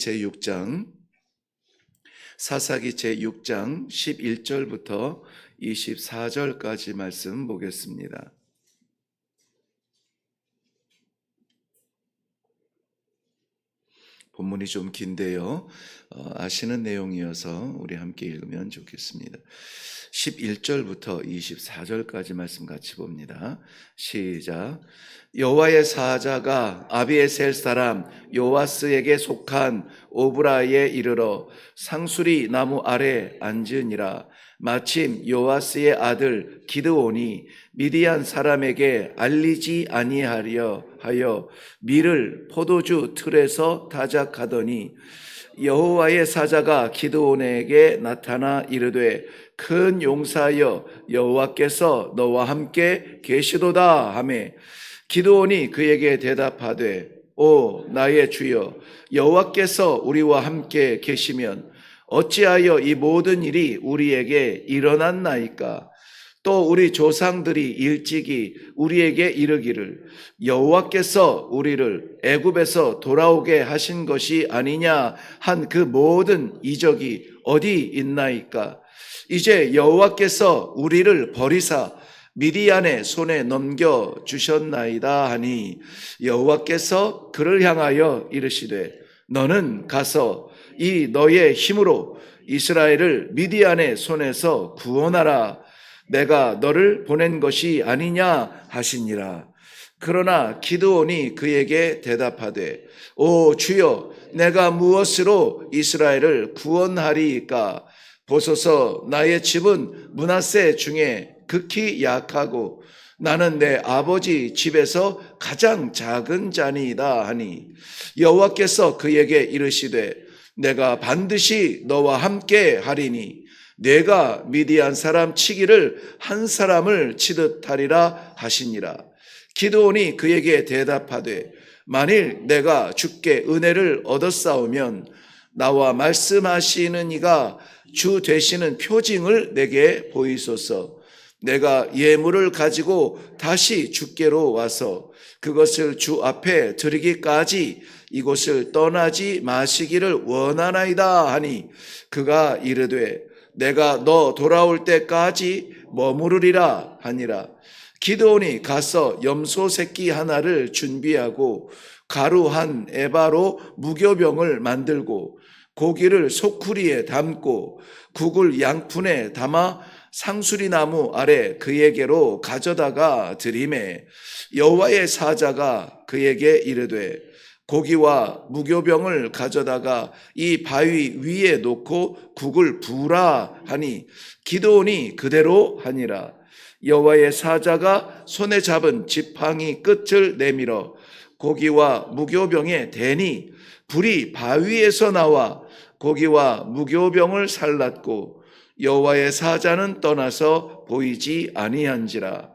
제6장 사사기 제6장 11절부터 24절까지 말씀 보겠습니다. 본문이 좀 긴데요. 아시는 내용이어서 우리 함께 읽으면 좋겠습니다. 11절부터 24절까지 말씀 같이 봅니다. 시작. 여호와의 사자가 아비에셀 사람 요아스에게 속한 오브라에 이르러 상수리 나무 아래 앉으니라. 마침 요아스의 아들 기드온이 미디안 사람에게 알리지 아니하려 하여 밀을 포도주 틀에서 타작하더니 여호와의 사자가 기드온에게 나타나 이르되 큰 용사여 여호와께서 너와 함께 계시도다 하매 기드온이 그에게 대답하되 오 나의 주여 여호와께서 우리와 함께 계시면 어찌하여 이 모든 일이 우리에게 일어났나이까? 또 우리 조상들이 일찍이 우리에게 이르기를 여호와께서 우리를 애굽에서 돌아오게 하신 것이 아니냐 한 그 모든 이적이 어디 있나이까? 이제 여호와께서 우리를 버리사 미디안의 손에 넘겨 주셨나이다 하니 여호와께서 그를 향하여 이르시되 너는 가서 이 너의 힘으로 이스라엘을 미디안의 손에서 구원하라. 내가 너를 보낸 것이 아니냐 하시니라. 그러나 기드온이 그에게 대답하되 오 주여 내가 무엇으로 이스라엘을 구원하리이까? 보소서 나의 집은 므낫세 중에 극히 약하고 나는 내 아버지 집에서 가장 작은 자니이다 하니 여호와께서 그에게 이르시되 내가 반드시 너와 함께 하리니 내가 미디안 사람 치기를 한 사람을 치듯 하리라 하시니라. 기드온이 그에게 대답하되 만일 내가 주께 은혜를 얻었사오면 나와 말씀하시는 이가 주 되시는 표징을 내게 보이소서. 내가 예물을 가지고 다시 주께로 와서 그것을 주 앞에 드리기까지 이곳을 떠나지 마시기를 원하나이다 하니 그가 이르되 내가 너 돌아올 때까지 머무르리라 하니라. 기드온이 가서 염소 새끼 하나를 준비하고 가루 한 에바로 무교병을 만들고 고기를 소쿠리에 담고 국을 양푼에 담아 상수리나무 아래 그에게로 가져다가 드리매 여호와의 사자가 그에게 이르되 고기와 무교병을 가져다가 이 바위 위에 놓고 국을 부으라 하니 기드온이 그대로 하니라. 여호와의 사자가 손에 잡은 지팡이 끝을 내밀어 고기와 무교병에 대니 불이 바위에서 나와 고기와 무교병을 살랐고 여호와의 사자는 떠나서 보이지 아니한지라.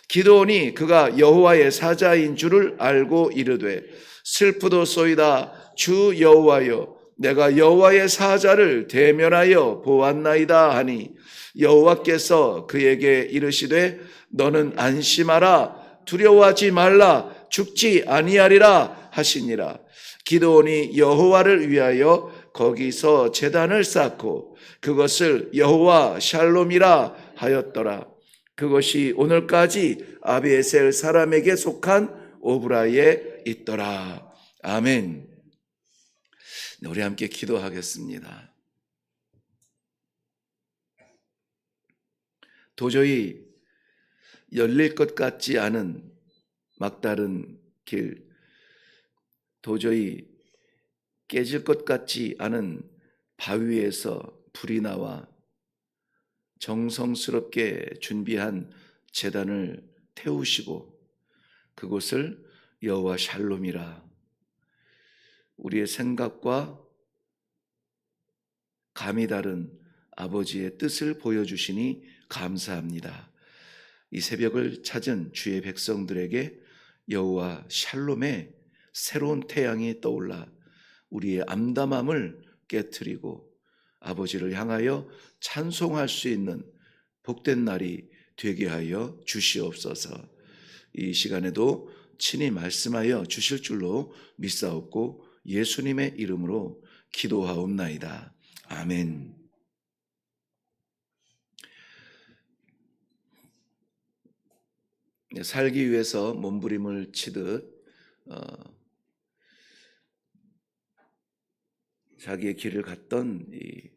기드온이 그가 여호와의 사자인 줄을 알고 이르되 슬프도소이다 주 여호와여 내가 여호와의 사자를 대면하여 보았나이다 하니 여호와께서 그에게 이르시되 너는 안심하라 두려워하지 말라 죽지 아니하리라 하시니라. 기드온이 여호와를 위하여 거기서 제단을 쌓고 그것을 여호와 샬롬이라 하였더라. 그것이 오늘까지 아비에셀 사람에게 속한 오브라에 있더라. 아멘. 우리 함께 기도하겠습니다. 도저히 열릴 것 같지 않은 막다른 길, 도저히 깨질 것 같지 않은 바위에서 불이 나와 정성스럽게 준비한 제단을 태우시고 그곳을 여호와 샬롬이라 우리의 생각과 감이 다른 아버지의 뜻을 보여주시니 감사합니다. 이 새벽을 찾은 주의 백성들에게 여호와 샬롬의 새로운 태양이 떠올라 우리의 암담함을 깨트리고 아버지를 향하여 찬송할 수 있는 복된 날이 되게 하여 주시옵소서. 이 시간에도 친히 말씀하여 주실 줄로 믿사옵고 예수님의 이름으로 기도하옵나이다. 아멘. 살기 위해서 몸부림을 치듯 자기의 길을 갔던 이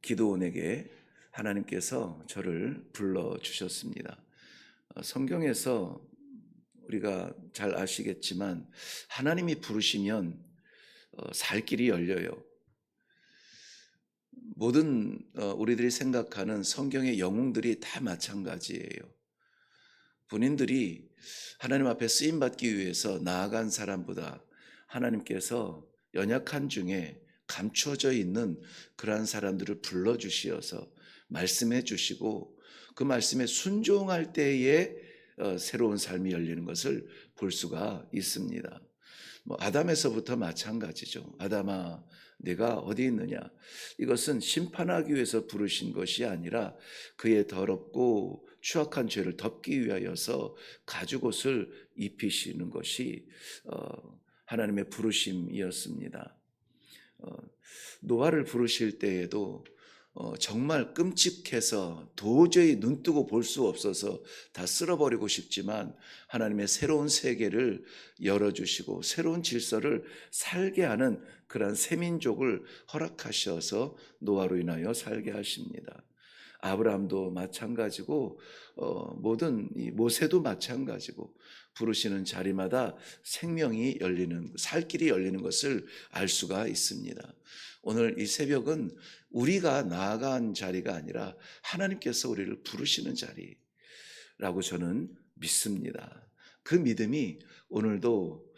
기드온에게 하나님께서 저를 불러주셨습니다. 성경에서 우리가 잘 아시겠지만 하나님이 부르시면 살 길이 열려요. 모든 우리들이 생각하는 성경의 영웅들이 다 마찬가지예요. 본인들이 하나님 앞에 쓰임받기 위해서 나아간 사람보다 하나님께서 연약한 중에 감추어져 있는 그러한 사람들을 불러주시어서 말씀해 주시고 그 말씀에 순종할 때에 새로운 삶이 열리는 것을 볼 수가 있습니다. 아담에서부터 마찬가지죠. 아담아, 내가 어디 있느냐? 이것은 심판하기 위해서 부르신 것이 아니라 그의 더럽고 추악한 죄를 덮기 위하여서 가죽옷을 입히시는 것이 하나님의 부르심이었습니다. 노아를 부르실 때에도 정말 끔찍해서 도저히 눈뜨고 볼 수 없어서 다 쓸어버리고 싶지만 하나님의 새로운 세계를 열어주시고 새로운 질서를 살게 하는 그러한 새민족을 허락하셔서 노아로 인하여 살게 하십니다. 아브라함도 마찬가지고 모든 이 모세도 마찬가지고 부르시는 자리마다 생명이 열리는, 살 길이 열리는 것을 알 수가 있습니다. 오늘 이 새벽은 우리가 나아간 자리가 아니라 하나님께서 우리를 부르시는 자리라고 저는 믿습니다. 그 믿음이 오늘도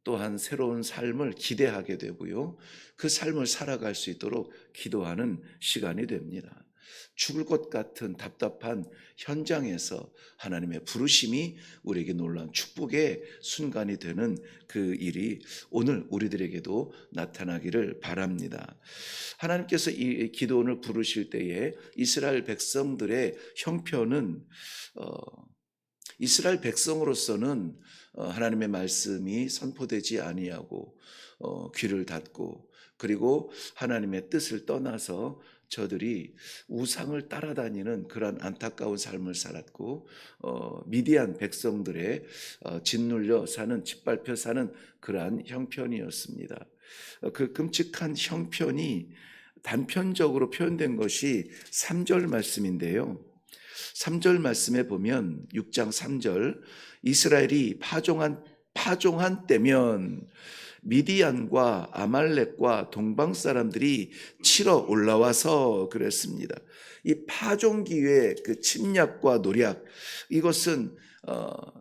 또한 새로운 삶을 기대하게 되고요. 그 삶을 살아갈 수 있도록 기도하는 시간이 됩니다. 죽을 것 같은 답답한 현장에서 하나님의 부르심이 우리에게 놀라운 축복의 순간이 되는 그 일이 오늘 우리들에게도 나타나기를 바랍니다. 하나님께서 이 기드온을 부르실 때에 이스라엘 백성들의 형편은 이스라엘 백성으로서는 하나님의 말씀이 선포되지 아니하고 귀를 닫고 그리고 하나님의 뜻을 떠나서 저들이 우상을 따라다니는 그런 안타까운 삶을 살았고 미디안 백성들의 짓눌려 사는 짓밟혀 사는 그러한 형편이었습니다. 그 끔찍한 형편이 단편적으로 표현된 것이 3절 말씀인데요. 3절 말씀에 보면 6장 3절 이스라엘이 파종한 때면 미디안과 아말렉과 동방 사람들이 치러 올라와서 그랬습니다. 이 파종기의 그 침략과 노략 이것은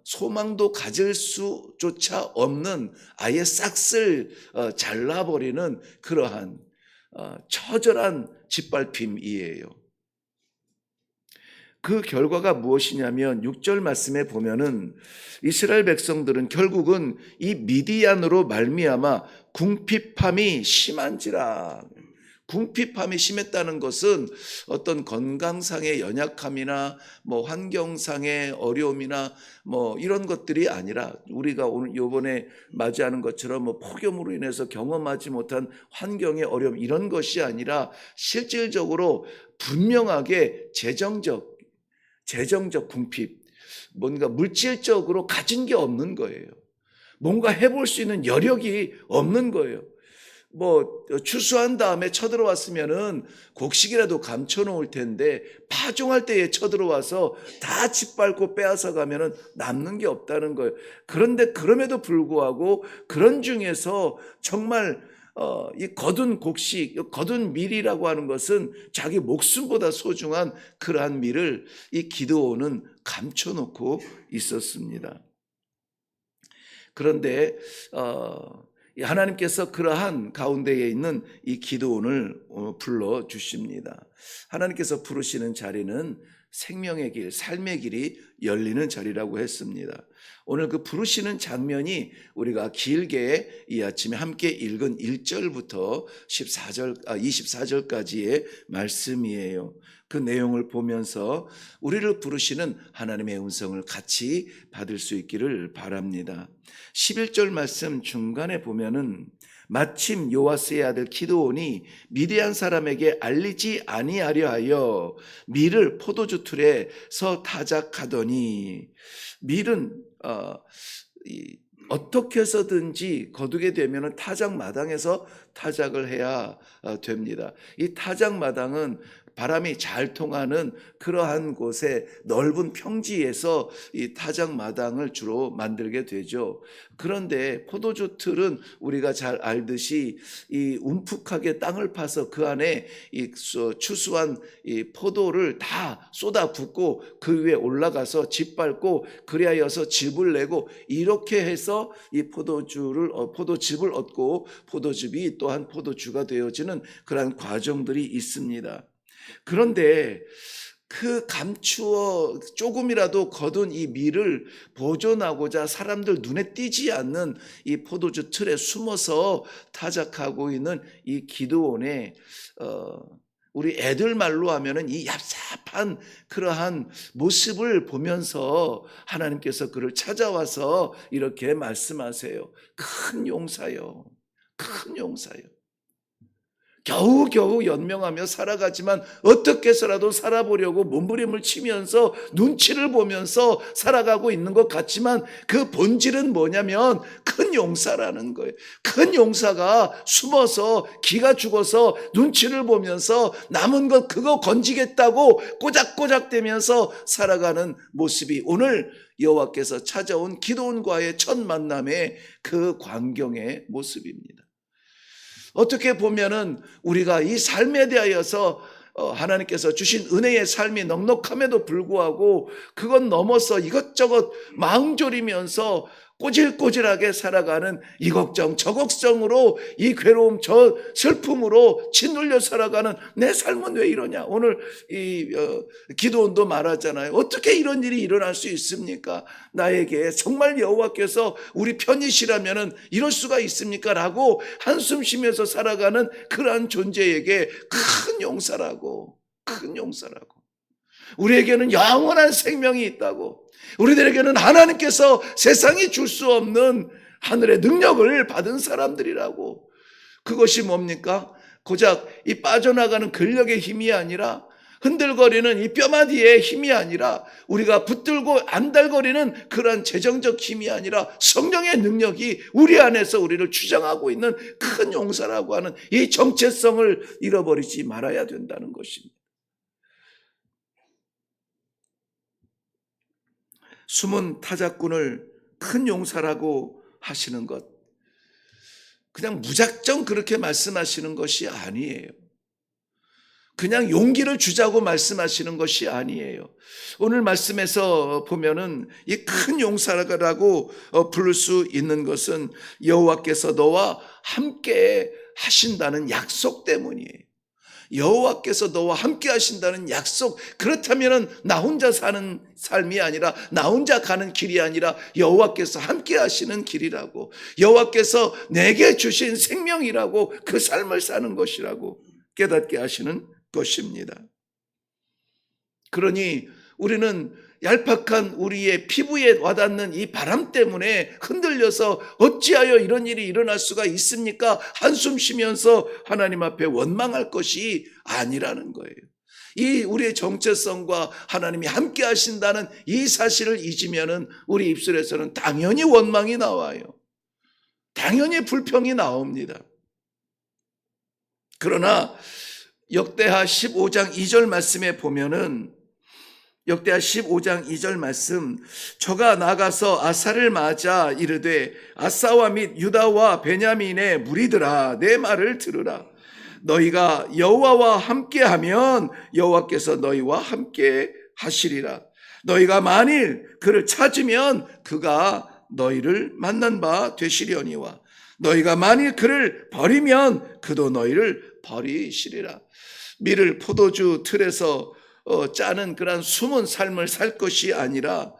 소망도 가질 수조차 없는 아예 싹쓸 잘라버리는 그러한 처절한 짓밟힘이에요. 그 결과가 무엇이냐면 6절 말씀에 보면은 이스라엘 백성들은 결국은 이 미디안으로 말미암아 궁핍함이 심한지라. 궁핍함이 심했다는 것은 어떤 건강상의 연약함이나 환경상의 어려움이나 이런 것들이 아니라 우리가 오늘 이번에 맞이하는 것처럼 폭염으로 인해서 경험하지 못한 환경의 어려움 이런 것이 아니라 실질적으로 분명하게 재정적 궁핍, 뭔가 물질적으로 가진 게 없는 거예요. 뭔가 해볼 수 있는 여력이 없는 거예요. 추수한 다음에 쳐들어왔으면은 곡식이라도 감춰놓을 텐데 파종할 때에 쳐들어와서 다 짓밟고 빼앗아 가면은 남는 게 없다는 거예요. 그런데 그럼에도 불구하고 그런 중에서 정말 이 거둔 곡식, 거둔 밀이라고 하는 것은 자기 목숨보다 소중한 그러한 밀을 이 기드온은 감춰놓고 있었습니다. 그런데 하나님께서 그러한 가운데에 있는 이 기드온을 불러주십니다. 하나님께서 부르시는 자리는 생명의 길, 삶의 길이 열리는 자리라고 했습니다. 오늘 그 부르시는 장면이 우리가 길게 이 아침에 함께 읽은 1절부터 24절까지의 말씀이에요. 그 내용을 보면서 우리를 부르시는 하나님의 음성을 같이 받을 수 있기를 바랍니다. 11절 말씀 중간에 보면은 마침 요아스의 아들 기드온이 미디안 사람에게 알리지 아니하려 하여 밀을 포도주 틀에서 타작하더니, 밀은 어떻게 해서든지 거두게 되면 타작 마당에서 타작을 해야 됩니다. 이 타작 마당은 바람이 잘 통하는 그러한 곳에 넓은 평지에서 이 타작 마당을 주로 만들게 되죠. 그런데 포도주 틀은 우리가 잘 알듯이 이 움푹하게 땅을 파서 그 안에 이 추수한 이 포도를 다 쏟아붓고 그 위에 올라가서 짓밟고 그리하여서 즙을 내고, 이렇게 해서 이 포도즙을 얻고 포도즙이 또한 포도주가 되어지는 그러한 과정들이 있습니다. 그런데 그 감추어 조금이라도 거둔 이 밀을 보존하고자 사람들 눈에 띄지 않는 이 포도주 틀에 숨어서 타작하고 있는 이 기드온의 우리 애들 말로 하면은 이 얍삽한 그러한 모습을 보면서 하나님께서 그를 찾아와서 이렇게 말씀하세요. 큰 용사요, 큰 용사요. 겨우겨우 연명하며 살아가지만 어떻게 해서라도 살아보려고 몸부림을 치면서 눈치를 보면서 살아가고 있는 것 같지만 그 본질은 뭐냐면 큰 용사라는 거예요. 큰 용사가 숨어서 기가 죽어서 눈치를 보면서 남은 것 그거 건지겠다고 꼬작꼬작대면서 살아가는 모습이 오늘 여호와께서 찾아온 기드온과의 첫 만남의 그 광경의 모습입니다. 어떻게 보면은 우리가 이 삶에 대하여서 하나님께서 주신 은혜의 삶이 넉넉함에도 불구하고 그건 넘어서 이것저것 마음졸이면서 꼬질꼬질하게 살아가는 이 걱정 저 걱정으로 이 괴로움 저 슬픔으로 짓눌려 살아가는 내 삶은 왜 이러냐. 오늘 이 기드온도 말하잖아요. 어떻게 이런 일이 일어날 수 있습니까? 나에게 정말 여호와께서 우리 편이시라면은 이럴 수가 있습니까? 라고 한숨 쉬면서 살아가는 그러한 존재에게 큰 용사라고, 큰 용사라고. 우리에게는 영원한 생명이 있다고, 우리들에게는 하나님께서 세상이 줄 수 없는 하늘의 능력을 받은 사람들이라고. 그것이 뭡니까? 고작 이 빠져나가는 근력의 힘이 아니라, 흔들거리는 이 뼈마디의 힘이 아니라, 우리가 붙들고 안달거리는 그러한 재정적 힘이 아니라 성령의 능력이 우리 안에서 우리를 주장하고 있는 큰 용사라고 하는 이 정체성을 잃어버리지 말아야 된다는 것입니다. 숨은 타작꾼을 큰 용사라고 하시는 것, 그냥 무작정 그렇게 말씀하시는 것이 아니에요. 그냥 용기를 주자고 말씀하시는 것이 아니에요. 오늘 말씀에서 보면은 이 큰 용사라고 부를 수 있는 것은 여호와께서 너와 함께 하신다는 약속 때문이에요. 여호와께서 너와 함께 하신다는 약속. 그렇다면 나 혼자 사는 삶이 아니라, 나 혼자 가는 길이 아니라 여호와께서 함께 하시는 길이라고, 여호와께서 내게 주신 생명이라고, 그 삶을 사는 것이라고 깨닫게 하시는 것입니다. 그러니 우리는 얄팍한 우리의 피부에 와닿는 이 바람 때문에 흔들려서 어찌하여 이런 일이 일어날 수가 있습니까? 한숨 쉬면서 하나님 앞에 원망할 것이 아니라는 거예요. 이 우리의 정체성과 하나님이 함께 하신다는 이 사실을 잊으면은 우리 입술에서는 당연히 원망이 나와요. 당연히 불평이 나옵니다. 그러나 역대하 15장 2절 말씀에 보면은, 역대하 15장 2절 말씀, 저가 나가서 아사를 맞아 이르되 아사와 및 유다와 베냐민의 무리들아, 내 말을 들으라. 너희가 여호와와 함께하면 여호와께서 너희와 함께 하시리라. 너희가 만일 그를 찾으면 그가 너희를 만난 바 되시려니와 너희가 만일 그를 버리면 그도 너희를 버리시리라. 밀을 포도주 틀에서 짜는 그런 숨은 삶을 살 것이 아니라,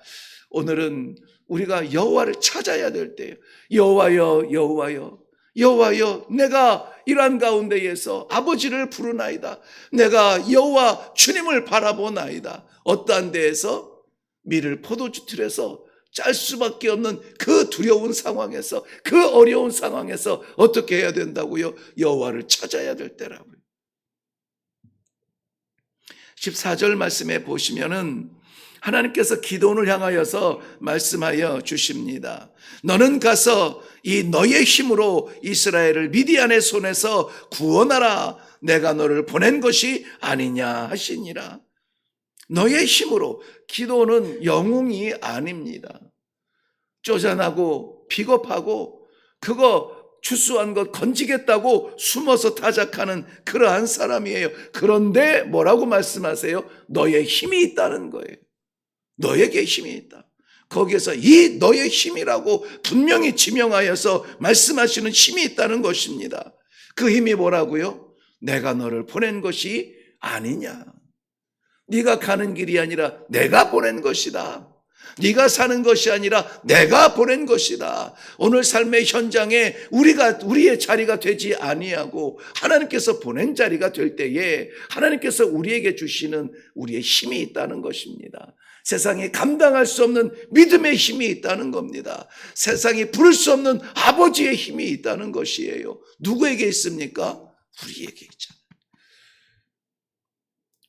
오늘은 우리가 여호와를 찾아야 될 때예요. 여호와여, 여호와여, 여호와여, 내가 이러한 가운데에서 아버지를 부르나이다. 내가 여호와 주님을 바라보나이다. 어떠한 데에서? 밀을 포도주 틀에서 짤 수밖에 없는 그 두려운 상황에서, 그 어려운 상황에서 어떻게 해야 된다고요? 여호와를 찾아야 될 때라고요. 14절 말씀에 보시면은 하나님께서 기도원을 향하여서 말씀하여 주십니다. 너는 가서 이 너의 힘으로 이스라엘을 미디안의 손에서 구원하라. 내가 너를 보낸 것이 아니냐 하시니라. 너의 힘으로. 기도는 영웅이 아닙니다. 쪼잔하고 비겁하고 그거 추수한 것 건지겠다고 숨어서 타작하는 그러한 사람이에요. 그런데 뭐라고 말씀하세요? 너의 힘이 있다는 거예요. 너에게 힘이 있다. 거기에서 이 너의 힘이라고 분명히 지명하여서 말씀하시는 힘이 있다는 것입니다. 그 힘이 뭐라고요? 내가 너를 보낸 것이 아니냐. 네가 가는 길이 아니라 내가 보낸 것이다. 네가 사는 것이 아니라 내가 보낸 것이다. 오늘 삶의 현장에 우리의 자리가 되지 아니하고 하나님께서 보낸 자리가 될 때에 하나님께서 우리에게 주시는 우리의 힘이 있다는 것입니다. 세상이 감당할 수 없는 믿음의 힘이 있다는 겁니다. 세상이 부를 수 없는 아버지의 힘이 있다는 것이에요. 누구에게 있습니까? 우리에게 있잖아요.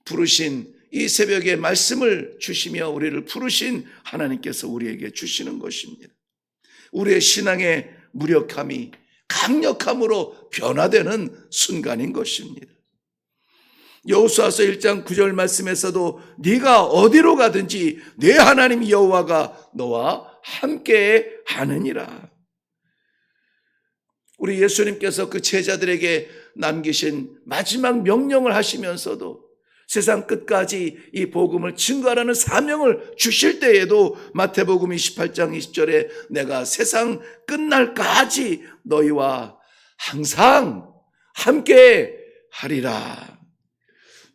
부르신 이 새벽에 말씀을 주시며 우리를 부르신 하나님께서 우리에게 주시는 것입니다. 우리의 신앙의 무력함이 강력함으로 변화되는 순간인 것입니다. 여호수아서 1장 9절 말씀에서도 네가 어디로 가든지 네 하나님 여호와가 너와 함께 하느니라. 우리 예수님께서 그 제자들에게 남기신 마지막 명령을 하시면서도 세상 끝까지 이 복음을 증거하라는 사명을 주실 때에도 마태복음 28장 20절에 내가 세상 끝날까지 너희와 항상 함께 하리라.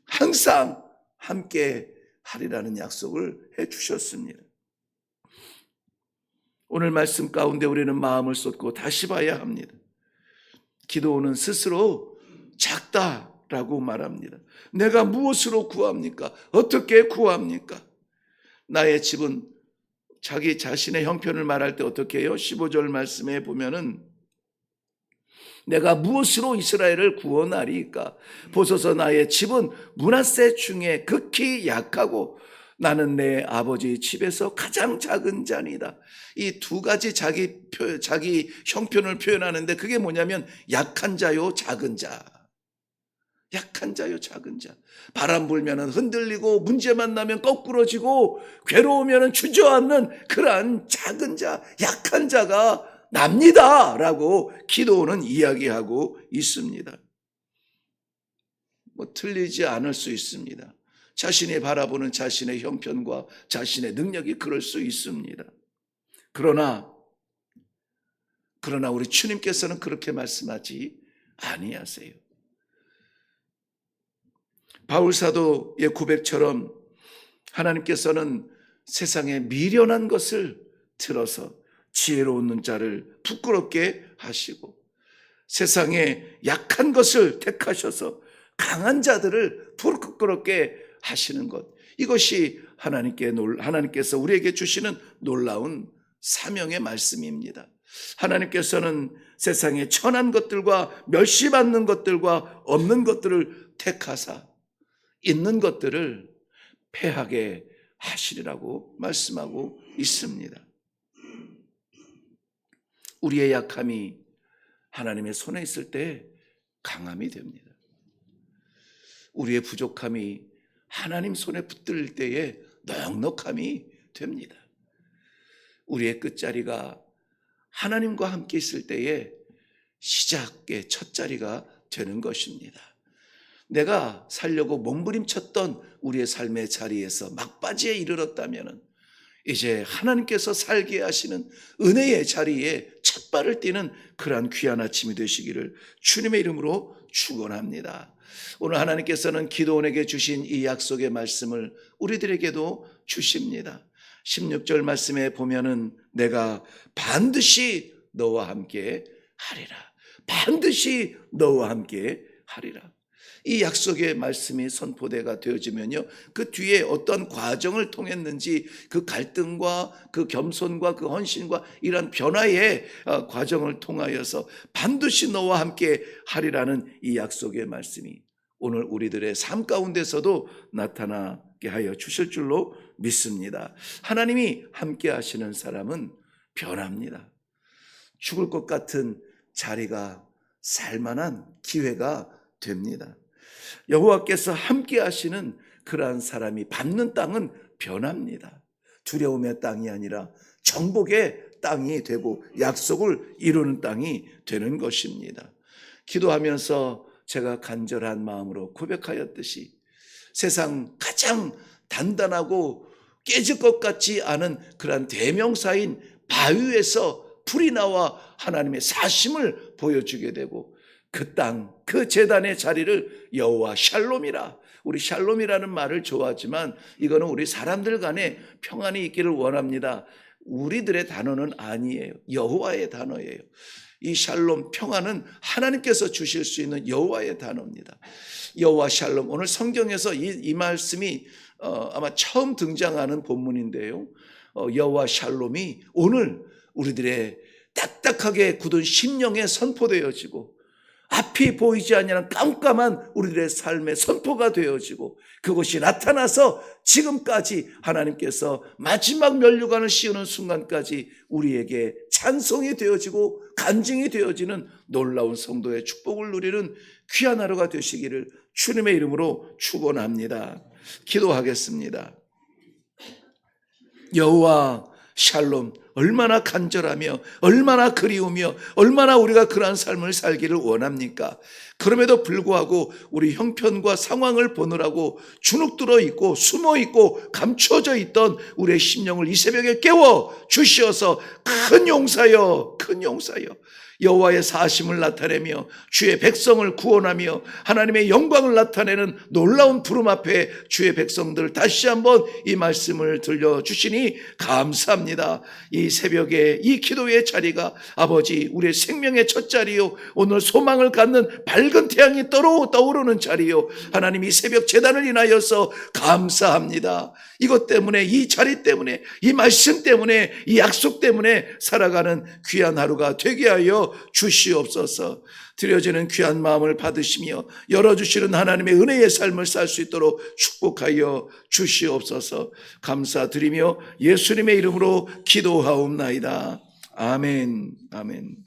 항상 함께 하리라는 약속을 해 주셨습니다. 오늘 말씀 가운데 우리는 마음을 쏟고 다시 봐야 합니다. 기도는 스스로 작다라고 말합니다. 내가 무엇으로 구합니까? 어떻게 구합니까? 나의 집은 자기 자신의 형편을 말할 때 어떻게 해요? 15절 말씀에 보면은 내가 무엇으로 이스라엘을 구원하리까? 보소서 나의 집은 므낫세 중에 극히 약하고 나는 내 아버지 집에서 가장 작은 자니다. 이 두 가지 자기 형편을 표현하는데 그게 뭐냐면 약한 자요, 작은 자. 약한 자요, 작은 자. 바람 불면 흔들리고 문제만 나면 거꾸러지고 괴로우면 주저앉는 그러한 작은 자, 약한 자가 납니다 라고 기도는 이야기하고 있습니다. 틀리지 않을 수 있습니다. 자신이 바라보는 자신의 형편과 자신의 능력이 그럴 수 있습니다. 그러나 우리 주님께서는 그렇게 말씀하지 아니하세요. 바울 사도의 고백처럼 하나님께서는 세상에 미련한 것을 들어서 지혜로운 자를 부끄럽게 하시고 세상에 약한 것을 택하셔서 강한 자들을 부끄럽게 하시는 것, 이것이 하나님께서 우리에게 주시는 놀라운 사명의 말씀입니다. 하나님께서는 세상에 천한 것들과 멸시받는 것들과 없는 것들을 택하사 있는 것들을 패하게 하시리라고 말씀하고 있습니다. 우리의 약함이 하나님의 손에 있을 때 강함이 됩니다. 우리의 부족함이 하나님 손에 붙들 때에 넉넉함이 됩니다. 우리의 끝자리가 하나님과 함께 있을 때에 시작의 첫자리가 되는 것입니다. 내가 살려고 몸부림쳤던 우리의 삶의 자리에서 막바지에 이르렀다면 이제 하나님께서 살게 하시는 은혜의 자리에 첫발을 띄는 그러한 귀한 아침이 되시기를 주님의 이름으로 축원합니다. 오늘 하나님께서는 기도원에게 주신 이 약속의 말씀을 우리들에게도 주십니다. 16절 말씀에 보면은 내가 반드시 너와 함께 하리라. 반드시 너와 함께 하리라. 이 약속의 말씀이 선포대가 되어지면요, 그 뒤에 어떤 과정을 통했는지 그 갈등과 그 겸손과 그 헌신과 이러한 변화의 과정을 통하여서 반드시 너와 함께 하리라는 이 약속의 말씀이 오늘 우리들의 삶 가운데서도 나타나게 하여 주실 줄로 믿습니다. 하나님이 함께 하시는 사람은 변합니다. 죽을 것 같은 자리가 살만한 기회가 됩니다. 여호와께서 함께 하시는 그러한 사람이 밟는 땅은 변합니다. 두려움의 땅이 아니라 정복의 땅이 되고 약속을 이루는 땅이 되는 것입니다. 기도하면서 제가 간절한 마음으로 고백하였듯이 세상 가장 단단하고 깨질 것 같지 않은 그러한 대명사인 바위에서 불이 나와 하나님의 사심을 보여주게 되고 그 땅, 그 제단의 자리를 여호와 샬롬이라, 우리 샬롬이라는 말을 좋아하지만 이거는 우리 사람들 간에 평안이 있기를 원합니다. 우리들의 단어는 아니에요. 여호와의 단어예요. 이 샬롬, 평안은 하나님께서 주실 수 있는 여호와의 단어입니다. 여호와 샬롬, 오늘 성경에서 이 말씀이 아마 처음 등장하는 본문인데요. 여호와 샬롬이 오늘 우리들의 딱딱하게 굳은 심령에 선포되어지고 앞이 보이지 않는 깜깜한 우리들의 삶의 선포가 되어지고 그것이 나타나서 지금까지 하나님께서 마지막 면류관을 씌우는 순간까지 우리에게 찬송이 되어지고 간증이 되어지는 놀라운 성도의 축복을 누리는 귀한 하루가 되시기를 주님의 이름으로 축원합니다. 기도하겠습니다. 여호와 샬롬, 얼마나 간절하며 얼마나 그리우며 얼마나 우리가 그러한 삶을 살기를 원합니까? 그럼에도 불구하고 우리 형편과 상황을 보느라고 주눅들어 있고 숨어 있고 감춰져 있던 우리의 심령을 이 새벽에 깨워 주시어서 큰 용사여, 큰 용사여, 여호와의 사심을 나타내며 주의 백성을 구원하며 하나님의 영광을 나타내는 놀라운 부름 앞에 주의 백성들 다시 한번 이 말씀을 들려주시니 감사합니다. 이 새벽에 이 기도의 자리가 아버지 우리의 생명의 첫 자리요, 오늘 소망을 갖는 밝은 태양이 떠오르는 자리요, 하나님 이 새벽 제단을 인하여서 감사합니다. 이것 때문에, 이 자리 때문에, 이 말씀 때문에, 이 약속 때문에 살아가는 귀한 하루가 되게 하여 주시옵소서. 드려지는 귀한 마음을 받으시며 열어주시는 하나님의 은혜의 삶을 살 수 있도록 축복하여 주시옵소서. 감사드리며 예수님의 이름으로 기도하옵나이다. 아멘. 아멘.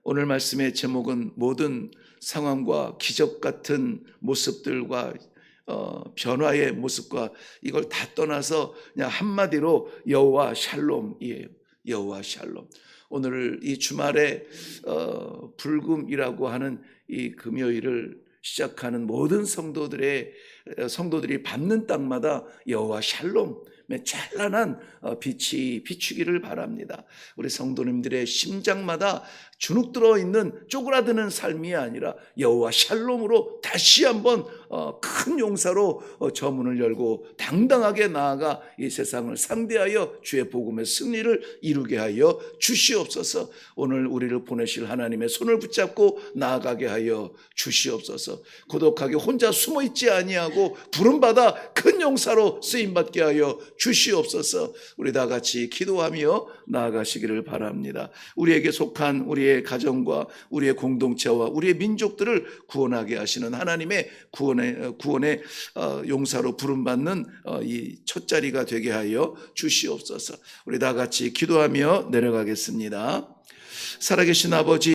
오늘 말씀의 제목은 모든 상황과 기적 같은 모습들과 변화의 모습과 이걸 다 떠나서 그냥 한마디로 여호와 샬롬이에요. 여호와 샬롬. 오늘 이 주말에 불금이라고 하는 이 금요일을 시작하는 모든 성도들이 밟는 땅마다 여호와 샬롬의 찬란한 빛이 비추기를 바랍니다. 우리 성도님들의 심장마다 주눅 들어 있는 쪼그라드는 삶이 아니라 여호와 샬롬으로 다시 한번 큰 용사로 저 문을 열고 당당하게 나아가 이 세상을 상대하여 주의 복음의 승리를 이루게 하여 주시옵소서. 오늘 우리를 보내실 하나님의 손을 붙잡고 나아가게 하여 주시옵소서. 고독하게 혼자 숨어 있지 아니하고 부름받아 큰 용사로 쓰임받게 하여 주시옵소서. 우리 다 같이 기도하며 나아가시기를 바랍니다. 우리에게 속한 우리의 가정과 우리의 공동체와 우리의 민족들을 구원하게 하시는 하나님의 구원의 용사로 부름받는 이 첫 자리가 되게 하여 주시옵소서. 우리 다 같이 기도하며 내려가겠습니다. 살아계신 아버지,